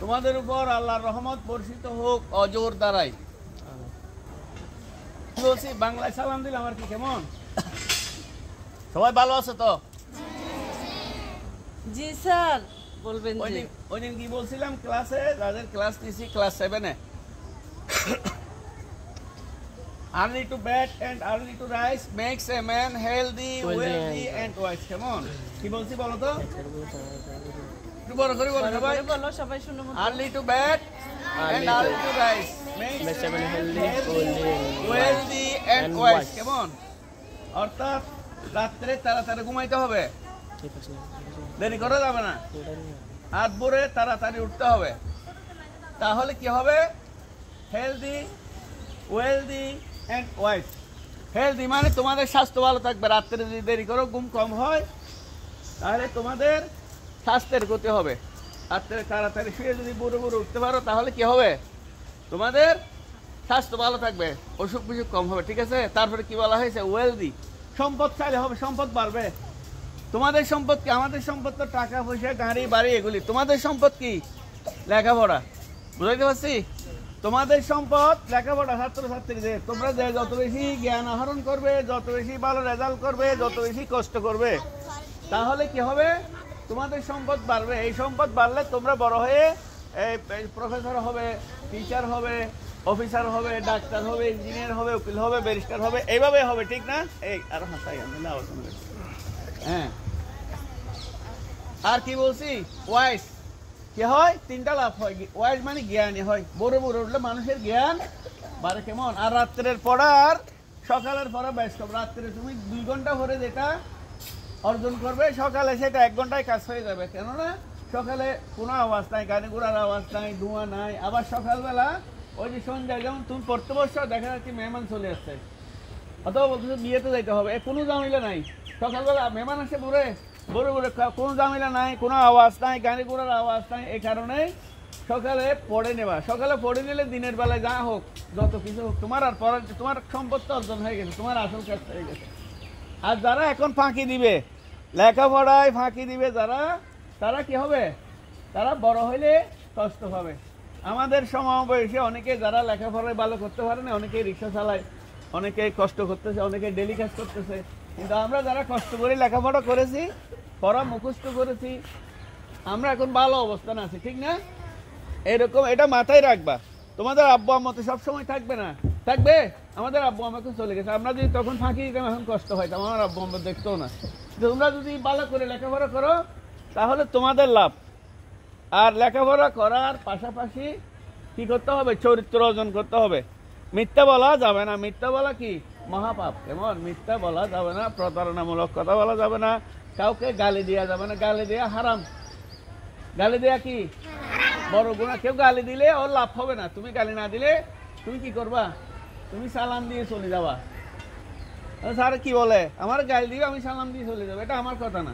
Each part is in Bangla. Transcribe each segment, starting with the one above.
তোমাদের উপর আল্লাহর রহমত বর্ষিত হোক অজোর দ্বারাই। বলছি বাংলায় সালাম দিলে আমার কি কেমন? সবাই ভালো আছে তো? জি স্যার বলবেন। ওই দিন কি বলছিলাম ক্লাসে, যাদের ক্লাস নিছি class 7-এ, early to bed and early to rise makes a man healthy, wealthy and wise. কেমন কি বলছি বলো তো? একটু বড় করে বলো সবাই। বলো সবাই শুনো। early to bed and early to rise makes a man healthy, wealthy and wise. কেমন? অর্থাৎ রাত্রে তাড়াতাড়ি ঘুমাইতে হবে, দেরি করা যাবে না, আর ভোরে তাড়াতাড়ি উঠতে হবে। তাহলে কি হবে? Healthy, wealthy and wise. Healthy মানে তোমাদের স্বাস্থ্য ভালো থাকবে। রাত্রে যদি দেরি করো, ঘুম কম হয়, তাহলে তোমাদের স্বাস্থ্যের ক্ষতি হবে। রাত্রে তাড়াতাড়ি শুয়ে যদি ভোরে ভোরে উঠতে পারো, তাহলে কি হবে? তোমাদের স্বাস্থ্য ভালো থাকবে, অসুখ বিসুখ কম হবে। ঠিক আছে? তারপরে কি বলা হয়েছে? ওয়েলদি, সম্পদ চাইলে হবে, সম্পদ বাড়বে। তোমাদের সম্পদ কি? আমাদের সম্পদ তো টাকা পয়সা, গাড়ি বাড়ি, এগুলি। তোমাদের সম্পদ কি? লেখাপড়া। বুঝাইতে পারছি? তোমাদের সম্পদ লেখাপড়া, ছাত্রছাত্রীদের। তোমরা যত বেশি জ্ঞান আহরণ করবে, যত বেশি ভালো রেজাল্ট করবে, যত বেশি কষ্ট করবে, তাহলে কি হবে? তোমাদের সম্পদ বাড়বে। এই সম্পদ বাড়লে তোমরা বড় হয়ে প্রফেসর হবে, টিচার হবে, অফিসার হবে, ডাক্তার হবে, ইঞ্জিনিয়ার হবে, উকিল হবে, ব্যারিস্টার হবে, এইভাবে হবে। ঠিক না? এই আর হাসাই আমি না। হ্যাঁ, আর কি বলছি? ওয়াইজ কি হয়? তিনটা লাভ হয়। ওয়াইজ মানে জ্ঞানী হয়। বড় বড় উঠলে মানুষের জ্ঞান বাড়ে। কেমন? আর রাত্রের পড়ার সকালের পড়া ব্যস্ত। রাত্রে তুমি 2 ঘন্টা ভরে যেটা অর্জন করবে, সকালে সেটা 1 ঘন্টায় কাজ হয়ে যাবে। কেননা সকালে কোনো আওয়াজ নাই, গাড়ি ঘোড়ার আওয়াজ নাই, ধোঁয়া নাই। আবার সকালবেলা ওই যে সন্ধ্যায় যেমন তুমি পড়তে বসছো, দেখা যাচ্ছে মেহমান চলে আসছে, অথবা বলতেছো বিয়েতে যাইতে হবে, কোনো ঝামেলা নাই। সকালবেলা মেহমান আসে ভোরে ভোরে ভোরে, কোনো ঝামেলা নাই, কোনো আওয়াজ নাই, গাড়ি ঘোড়ার আওয়াজ নাই। এই কারণে সকালে পড়ে নেবা। সকালে পড়ে নিলে দিনের বেলায় যা হোক, যত কিছু হোক, তোমার আর পড়ার, তোমার সম্পত্তি অর্জন হয়ে গেছে, তোমার আসল কাজ হয়ে গেছে। আর যারা এখন ফাঁকি দিবে, লেখাপড়ায় ফাঁকি দিবে যারা, তারা কি হবে? তারা বড় হইলে কষ্ট পাবে। আমাদের সমবয়সী অনেকে যারা লেখাপড়ায় ভালো করতে পারে না, অনেকে রিক্সা চালায়, অনেকে কষ্ট করতেছে, অনেকে ডেলি কাজ করতেছে। কিন্তু আমরা যারা কষ্ট করে লেখাপড়া করেছি, পড়া মুখস্থ করেছি, আমরা এখন ভালো অবস্থানে আছি। ঠিক না? এরকম এটা মাথায় রাখবা। তোমাদের আব্বু আম্মা তো সবসময় থাকবে না, থাকবে? আমাদের আব্বু আম্মা এখন চলে গেছে। আমরা যদি তখন ফাঁকি দিতাম, এখন কষ্ট হইতাম, আমার আব্বু আম্মা দেখতেও না। তোমরা যদি ভালো করে লেখাপড়া করো, তাহলে তোমাদের লাভ। আর লেখাপড়া করার পাশাপাশি কি করতে হবে? চরিত্র অর্জন করতে হবে। মিথ্যা বলা যাবে না। মিথ্যা বলা কি? মহাপাপ। কেমন? মিথ্যা বলা যাবে না, প্রতারণামূলক কথা বলা যাবে না, কাউকে গালি দেওয়া যাবে না। গালি দেওয়া হারাম। গালি দেওয়া কি? বড় গুনাহ। কেউ গালি দিলে ওর লাভ হবে না। তুমি গালি না দিলে তুমি কি করবা? তুমি সালাম দিয়ে চলে যাবা। স্যার কি বলে? আমার গালি দিবে, আমি সালাম দিয়ে চলে যাবো, এটা আমার কথা না,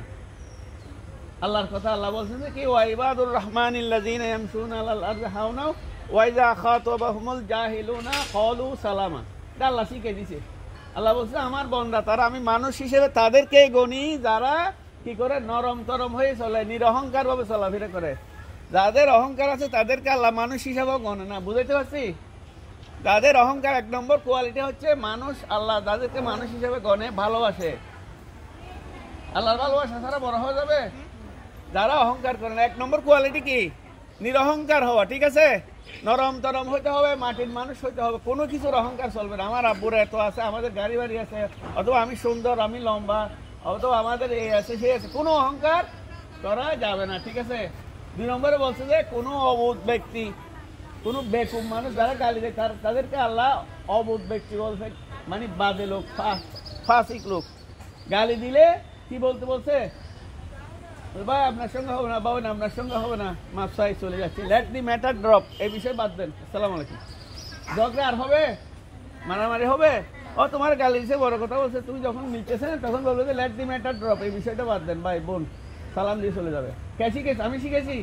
আল্লাহর কথা। আল্লাহ বলছেন যে কি? ওয়াইবাদুর রহমানিল্লাযীনা ইয়ামশুনা আলাল আরদি হাওনা ওয়া ইযা খাতাবাহুমুল জাহিলুনা ক্বালু সালামা। এটা আল্লাহ শিখিয়ে দিয়েছে। আল্লাহ বলছে আমার বান্দা, তারা, আমি মানুষ হিসেবে তাদেরকে গণি যারা কি করে? নরম তরম হয়ে চলে, নিরহংকার ভাবে চলাফেরা করে। যাদের অহংকার আছে তাদেরকে আল্লাহ মানুষ হিসেবেও গণে না। বুঝাইতে পারছি? যাদের অহংকার, 1 নম্বর কোয়ালিটি হচ্ছে মানুষ, আল্লাহ যাদেরকে মানুষ হিসেবে গণে, ভালোবাসে। আল্লাহর ভালোবাসা ছাড়া বড় হয়ে যাবে? যারা অহংকার করে না। 1 নম্বর কোয়ালিটি কি? নিরহংকার হওয়া। ঠিক আছে? নরম তরম হইতে হবে, মাটির মানুষ হইতে হবে। কোনো কিছুর অহংকার চলবে না। আমার আব্বুর এত আছে, আমাদের গাড়ি বাড়ি আছে, অথবা আমি সুন্দর, আমি লম্বা, অথবা আমাদের এই আছে সেই আছে, কোনো অহংকার করা যাবে না। ঠিক আছে? 2 নম্বরে বলছে যে কোনো অবুধ ব্যক্তি, কোনো বেকুব মানুষ যারা গালি দেয়, তাদেরকে আল্লাহ অবুধ ব্যক্তি বলছে, মানে বাজে লোক, ফাসিক লোক। গালি দিলে কি বলতে বলছে? ভাই আপনার সঙ্গে হবে না, বাবা আপনার সঙ্গে হবে না, মাপসাই চলে যাচ্ছে। Late the matter drop. এই বিষয়ে বাদ দেন। আসসালামু আলাইকুম। ঝগড়া আর হবে? মারামারি হবে? ও তোমার গালি দিছে, বড় কথা বলছে, তুমি যখন মিলতেছে না তখন বলবে যে লেট দি ম্যাটার ড্রপ। এই বিষয়টা বাদ দেন। ভাই বোন সালাম দিয়ে চলে যাবে। কে শিখেছে? আমি শিখেছি,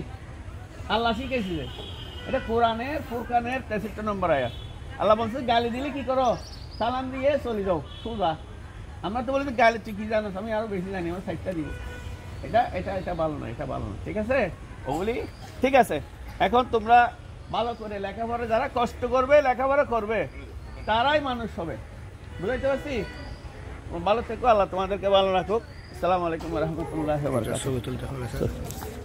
আল্লাহ শিখেছি। এটা কোরআনের ফুরকানের 63 নম্বর আয়াত। আল্লাহ বলছে গালি দিলে কি করো? সালাম দিয়ে চলে যাও, সোজা। আমরা তো বলি গালি, তুই কি জানো? আমি আরো বেশি জানি, আমার 60টা দিব। এটা এটা এটা ভালো না, এটা ভালো না, ঠিক আছে ওগুলি ঠিক আছে। এখন তোমরা ভালো করে লেখাপড়া, যারা কষ্ট করবে লেখাপড়া করবে তারাই মানুষ হবে, বুঝাইতে পারছি? ভালো থেকো, আল্লাহ তোমাদেরকে ভালো রাখুক। আসসালামু আলাইকুম ওয়া রাহমাতুল্লাহি ওয়া বারাকাতুহু।